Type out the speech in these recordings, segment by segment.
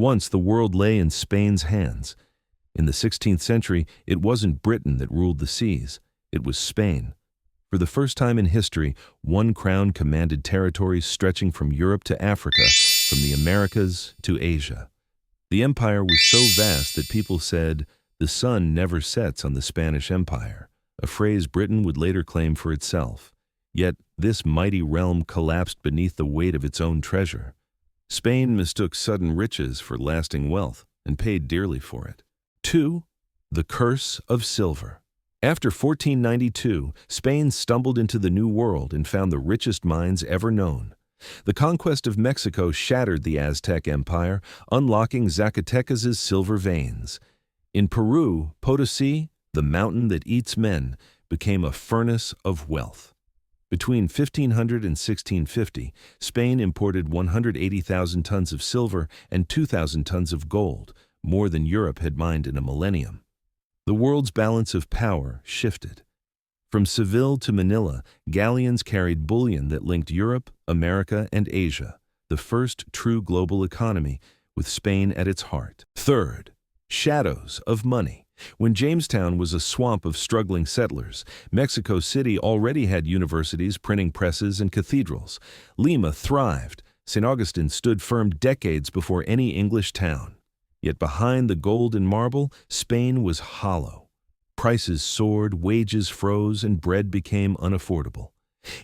Once the world lay in Spain's hands. In the 16th century, it wasn't Britain that ruled the seas. It was Spain. For the first time in history, one crown commanded territories stretching from Europe to Africa, from the Americas to Asia. The empire was so vast that people said, "The sun never sets on the Spanish Empire," a phrase Britain would later claim for itself. Yet this mighty realm collapsed beneath the weight of its own treasure. Spain mistook sudden riches for lasting wealth and paid dearly for it. 2. The curse of silver. After 1492, Spain stumbled into the New World and found the richest mines ever known. The conquest of Mexico shattered the Aztec Empire, unlocking Zacatecas' silver veins. In Peru, Potosí, the mountain that eats men, became a furnace of wealth. Between 1500 and 1650, Spain imported 180,000 tons of silver and 2,000 tons of gold, more than Europe had mined in a millennium. The world's balance of power shifted. From Seville to Manila, galleons carried bullion that linked Europe, America, and Asia, the first true global economy, with Spain at its heart. 3rd, shadows of money. When Jamestown was a swamp of struggling settlers, Mexico City already had universities, printing presses, and cathedrals. Lima thrived. St. Augustine stood firm decades before any English town. Yet behind the gold and marble, Spain was hollow. Prices soared, wages froze, and bread became unaffordable.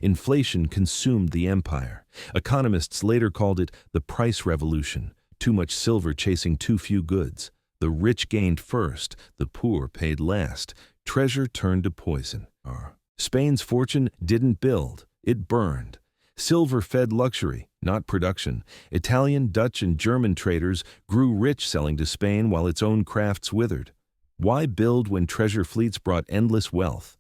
Inflation consumed the empire. Economists later called it the price revolution, too much silver chasing too few goods. The rich gained first, the poor paid last. Treasure turned to poison. Spain's fortune didn't build, it burned. Silver fed luxury, not production. Italian, Dutch, and German traders grew rich selling to Spain while its own crafts withered. Why build when treasure fleets brought endless wealth?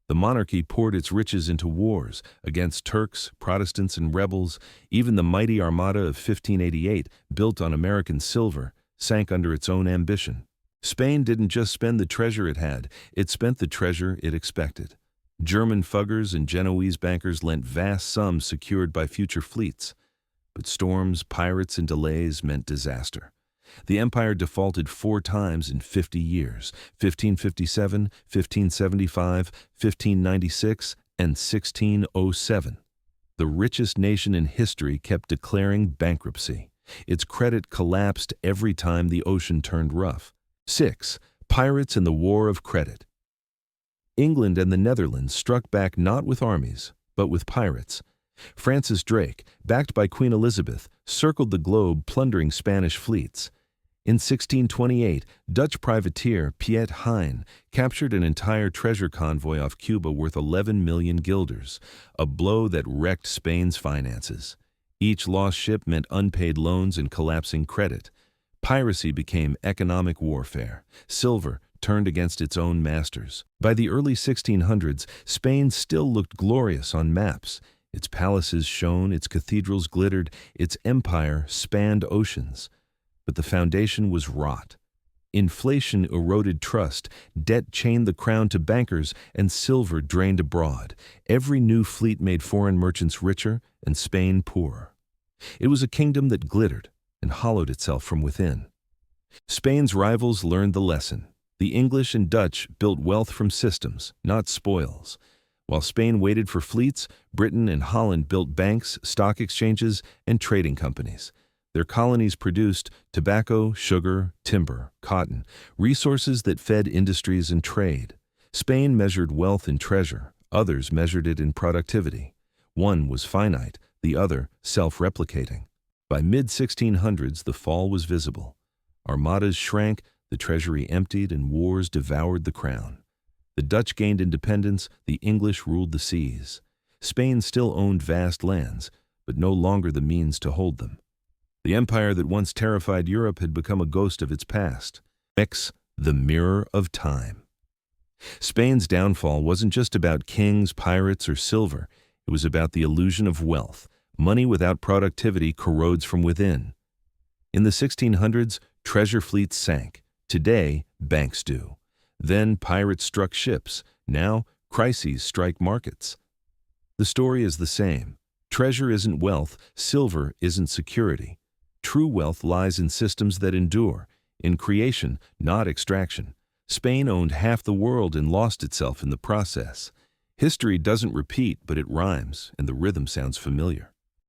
The monarchy poured its riches into wars against Turks, Protestants, and rebels. Even the mighty Armada of 1588, built on American silver, sank under its own ambition. Spain didn't just spend the treasure it had, it spent the treasure it expected. German fuggers and Genoese bankers lent vast sums secured by future fleets. But storms, pirates, and delays meant disaster. The empire defaulted 4 times in 50 years, 1557, 1575, 1596, and 1607. The richest nation in history kept declaring bankruptcy. Its credit collapsed every time the ocean turned rough. 6. Pirates and the War of Credit. England and the Netherlands struck back not with armies, but with pirates. Francis Drake, backed by Queen Elizabeth, circled the globe plundering Spanish fleets. In 1628, Dutch privateer Piet Hein captured an entire treasure convoy off Cuba worth 11 million guilders, a blow that wrecked Spain's finances. Each lost ship meant unpaid loans and collapsing credit. Piracy became economic warfare. Silver turned against its own masters. By the early 1600s, Spain still looked glorious on maps. Its palaces shone, its cathedrals glittered, its empire spanned oceans. But the foundation was rot. Inflation eroded trust, debt chained the crown to bankers, and silver drained abroad. Every new fleet made foreign merchants richer and Spain poorer. It was a kingdom that glittered and hollowed itself from within. Spain's rivals learned the lesson. The English and Dutch built wealth from systems, not spoils. While Spain waited for fleets, Britain and Holland built banks, stock exchanges, and trading companies. Their colonies produced tobacco, sugar, timber, cotton, resources that fed industries and trade. Spain measured wealth in treasure, others measured it in productivity. One was finite, the other self-replicating. By mid-1600s, the fall was visible. Armadas shrank, the treasury emptied, and wars devoured the crown. The Dutch gained independence, the English ruled the seas. Spain still owned vast lands, but no longer the means to hold them. The empire that once terrified Europe had become a ghost of its past. X, the mirror of time. Spain's downfall wasn't just about kings, pirates, or silver. It was about the illusion of wealth. Money without productivity corrodes from within. In the 1600s, treasure fleets sank. Today, banks do. Then pirates struck ships. Now, crises strike markets. The story is the same. Treasure isn't wealth. Silver isn't security. True wealth lies in systems that endure, in creation, not extraction. Spain owned half the world and lost itself in the process. History doesn't repeat, but it rhymes, and the rhythm sounds familiar.